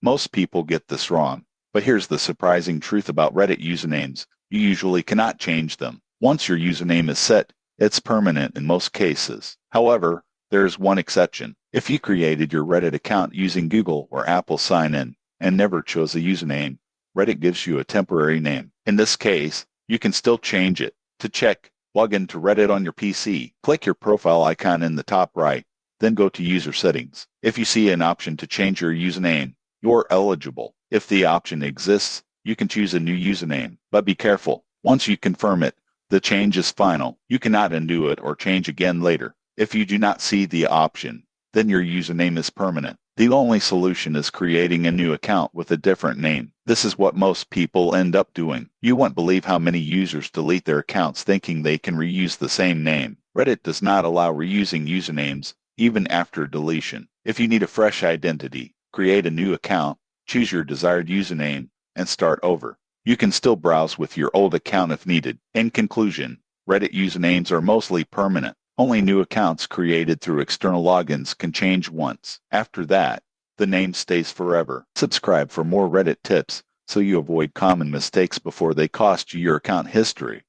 Most people get this wrong, but here's the surprising truth about Reddit usernames. You usually cannot change them. Once your username is set, it's permanent in most cases. However, there is one exception. If you created your Reddit account using Google or Apple sign-in and never chose a username, Reddit gives you a temporary name. In this case, you can still change it. To check, log into Reddit on your PC. Click your profile icon in the top right, then go to User Settings. If you see an option to change your username, you're eligible. If the option exists, you can choose a new username. But be careful. Once you confirm it, the change is final. You cannot undo it or change again later. If you do not see the option, then your username is permanent. The only solution is creating a new account with a different name. This is what most people end up doing. You won't believe how many users delete their accounts thinking they can reuse the same name. Reddit does not allow reusing usernames, even after deletion. If you need a fresh identity, create a new account, choose your desired username, and start over. You can still browse with your old account if needed. In conclusion, Reddit usernames are mostly permanent. Only new accounts created through external logins can change once. After that, the name stays forever. Subscribe for more Reddit tips so you avoid common mistakes before they cost you your account history.